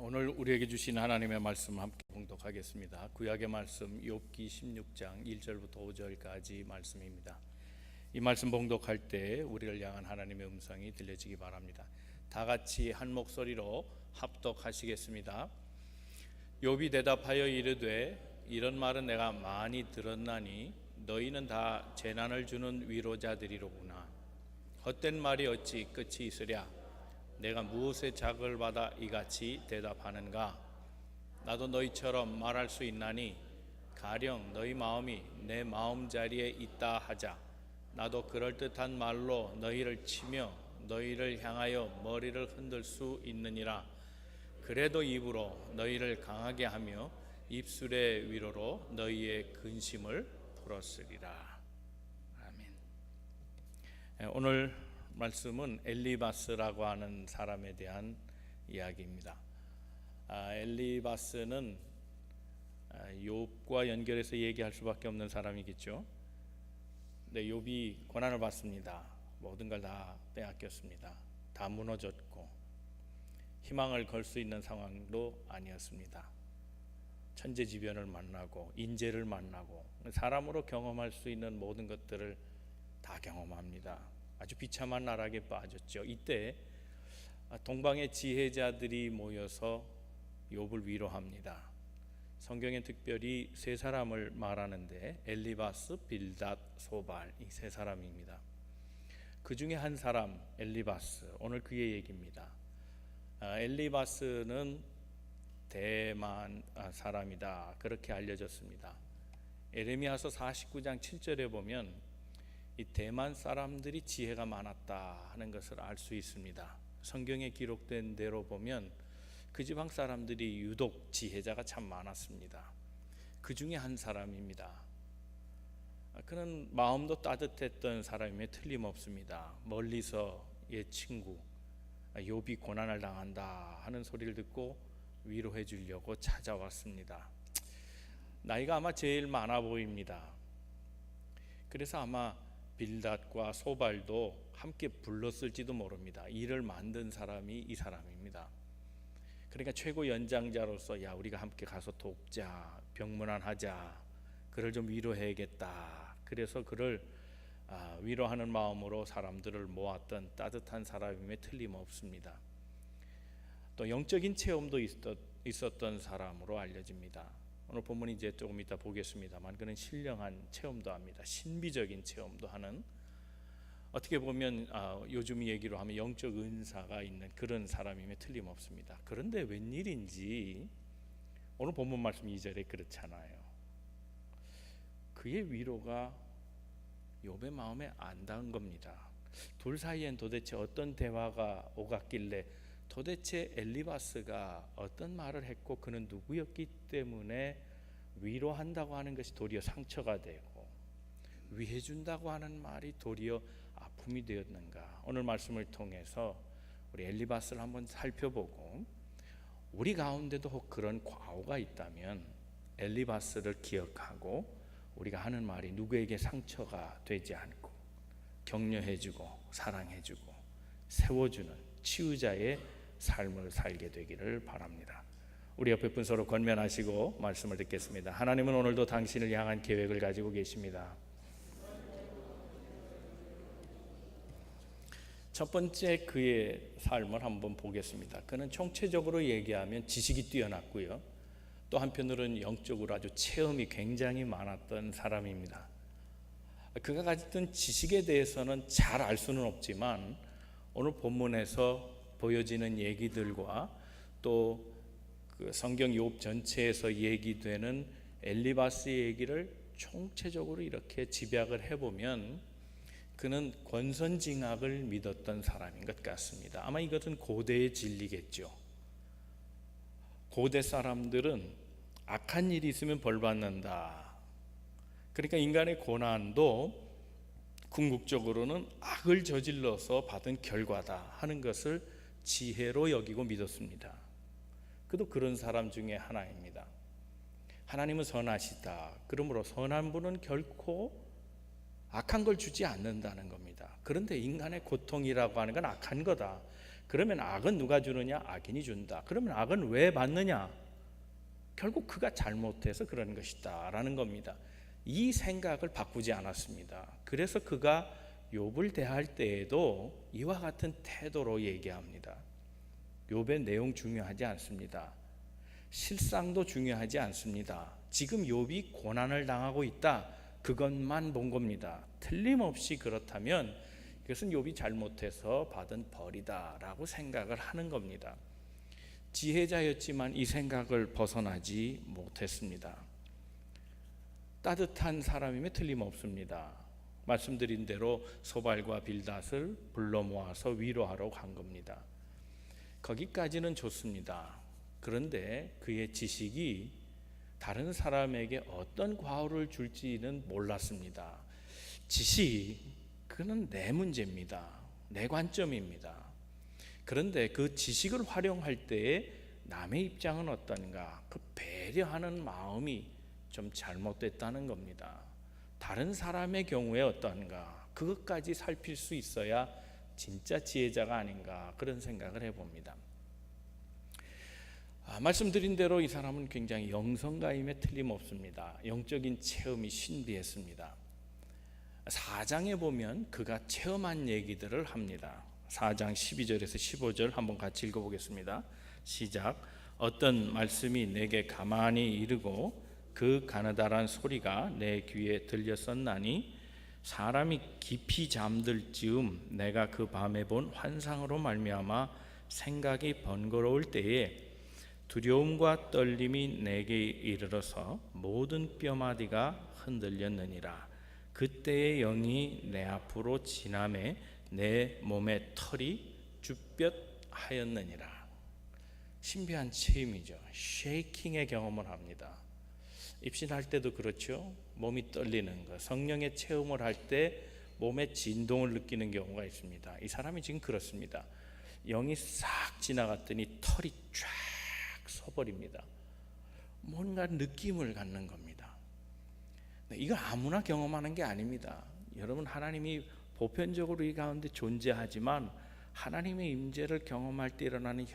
오늘 우리에게 주신 하나님의 말씀 함께 봉독하겠습니다. 구약의 말씀 욥기 16장 1절부터 5절까지 말씀입니다. 이 말씀 봉독할 때 우리를 향한 하나님의 음성이 들려지기 바랍니다. 다 같이 한 목소리로 합독하시겠습니다. 욥이 대답하여 이르되 이런 말은 내가 많이 들었나니 너희는 다 재난을 주는 위로자들이로구나. 헛된 말이 어찌 끝이 있으랴. 내가 무엇에 자극을 받아 이같이 대답하는가? 나도 너희처럼 말할 수 있나니 가령 너희 마음이 내 마음자리에 있다 하자. 나도 그럴듯한 말로 너희를 치며 너희를 향하여 머리를 흔들 수 있느니라. 그래도 입으로 너희를 강하게 하며 입술의 위로로 너희의 근심을 풀었으리라. 아멘. 오늘 말씀은 엘리바스라고 하는 사람에 대한 이야기입니다. 엘리바스는 욥과 연결해서 얘기할 수밖에 없는 사람이겠죠. 근데 욥이 고난을 받습니다. 모든 걸 다 빼앗겼습니다. 다 무너졌고 희망을 걸 수 있는 상황도 아니었습니다. 천재지변을 만나고 인재를 만나고 사람으로 경험할 수 있는 모든 것들을 다 경험합니다. 아주 비참한 나락에 빠졌죠. 이때 동방의 지혜자들이 모여서 욥을 위로합니다. 성경에 특별히 세 사람을 말하는데 엘리바스, 빌닷, 소발, 이 세 사람입니다. 그 중에 한 사람 엘리바스, 오늘 그의 얘기입니다. 엘리바스는 대만 사람이다, 그렇게 알려졌습니다. 에레미야서 49장 7절에 보면 이 대만 사람들이 지혜가 많았다 하는 것을 알 수 있습니다. 성경에 기록된 대로 보면 그 지방 사람들이 유독 지혜자가 참 많았습니다. 그 중에 한 사람입니다. 그는 마음도 따뜻했던 사람임에 틀림없습니다. 멀리서 옛 친구 욥이 고난을 당한다 하는 소리를 듣고 위로해 주려고 찾아왔습니다. 나이가 아마 제일 많아 보입니다. 그래서 아마 빌닷과 소발도 함께 불렀을지도 모릅니다. 이를 만든 사람이 이 사람입니다. 그러니까 최고 연장자로서 야, 우리가 함께 가서 돕자, 병문안하자, 그를 좀 위로해야겠다. 그래서 그를 위로하는 마음으로 사람들을 모았던 따뜻한 사람임에 틀림없습니다. 또 영적인 체험도 있었던 사람으로 알려집니다. 오늘 본문 이제 조금 이따 보겠습니다만 그는 신령한 체험도 합니다. 신비적인 체험도 하는, 어떻게 보면 요즘 얘기로 하면 영적 은사가 있는 그런 사람임에 틀림없습니다. 그런데 웬일인지 오늘 본문 말씀 2절에 그렇잖아요. 그의 위로가 욥의 마음에 안 닿은 겁니다. 둘 사이엔 도대체 어떤 대화가 오갔길래 도대체 엘리바스가 어떤 말을 했고 그는 누구였기 때문에 위로한다고 하는 것이 도리어 상처가 되고 위해준다고 하는 말이 도리어 아픔이 되었는가? 오늘 말씀을 통해서 우리 엘리바스를 한번 살펴보고 우리 가운데도 혹 그런 과오가 있다면 엘리바스를 기억하고 우리가 하는 말이 누구에게 상처가 되지 않고 격려해주고 사랑해주고 세워주는 치유자의 삶을 살게 되기를 바랍니다. 우리 옆에 분 서로 권면하시고 말씀을 듣겠습니다. 하나님은 오늘도 당신을 향한 계획을 가지고 계십니다. 첫 번째 그의 삶을 한번 보겠습니다. 그는 총체적으로 얘기하면 지식이 뛰어났고요, 또 한편으로는 영적으로 아주 체험이 굉장히 많았던 사람입니다. 그가 가졌던 지식에 대해서는 잘 알 수는 없지만 오늘 본문에서 보여지는 얘기들과 또 그 성경 욥 전체에서 얘기되는 엘리바스의 얘기를 총체적으로 이렇게 집약을 해보면 그는 권선징악을 믿었던 사람인 것 같습니다. 아마 이것은 고대의 진리겠죠. 고대 사람들은 악한 일이 있으면 벌 받는다. 그러니까 인간의 고난도 궁극적으로는 악을 저질러서 받은 결과다 하는 것을 지혜로 여기고 믿었습니다. 그도 그런 사람 중에 하나입니다. 하나님은 선하시다. 그러므로 선한 분은 결코 악한 걸 주지 않는다는 겁니다. 그런데 인간의 고통이라고 하는 건 악한 거다. 그러면 악은 누가 주느냐? 악인이 준다. 그러면 악은 왜 받느냐? 결국 그가 잘못해서 그런 것이다 라는 겁니다. 이 생각을 바꾸지 않았습니다. 그래서 그가 욥을 대할 때에도 이와 같은 태도로 얘기합니다. 욥의 내용 중요하지 않습니다. 실상도 중요하지 않습니다. 지금 욥이 고난을 당하고 있다, 그것만 본 겁니다. 틀림없이 그렇다면 이것은 욥이 잘못해서 받은 벌이다 라고 생각을 하는 겁니다. 지혜자였지만 이 생각을 벗어나지 못했습니다. 따뜻한 사람이면 틀림없습니다. 말씀드린 대로 소발과 빌닷을 불러 모아서 위로하러 간 겁니다. 거기까지는 좋습니다. 그런데 그의 지식이 다른 사람에게 어떤 과오를 줄지는 몰랐습니다. 지식, 그는 내 문제입니다. 내 관점입니다. 그런데 그 지식을 활용할 때에 남의 입장은 어떤가? 그 배려하는 마음이 좀 잘못됐다는 겁니다. 다른 사람의 경우에 어떤가? 그것까지 살필 수 있어야 진짜 지혜자가 아닌가, 그런 생각을 해봅니다. 말씀드린 대로 이 사람은 굉장히 영성가임에 틀림없습니다. 영적인 체험이 신비했습니다. 4장에 보면 그가 체험한 얘기들을 합니다. 4장 12절에서 15절 한번 같이 읽어보겠습니다. 시작. 어떤 말씀이 내게 가만히 이르고 그 가느다란 소리가 내 귀에 들렸었나니 사람이 깊이 잠들 즈음 내가 그 밤에 본 환상으로 말미암아 생각이 번거로울 때에 두려움과 떨림이 내게 이르러서 모든 뼈마디가 흔들렸느니라. 그때의 영이 내 앞으로 지나매 내 몸의 털이 쭈뼛하였느니라. 신비한 체험이죠. 쉐이킹의 경험을 합니다. 입신할 때도 그렇죠. 몸이 떨리는 것, 성령의 체험을 할 때 몸의 진동을 느끼는 경우가 있습니다. 이 사람이 지금 그렇습니다. 영이 싹 지나갔더니 털이 쫙 서버립니다. 뭔가 느낌을 갖는 겁니다. 이거 아무나 경험하는 게 아닙니다. 여러분, 하나님이 보편적으로 이 가운데 존재하지만 하나님의 임재를 경험할 때 일어나는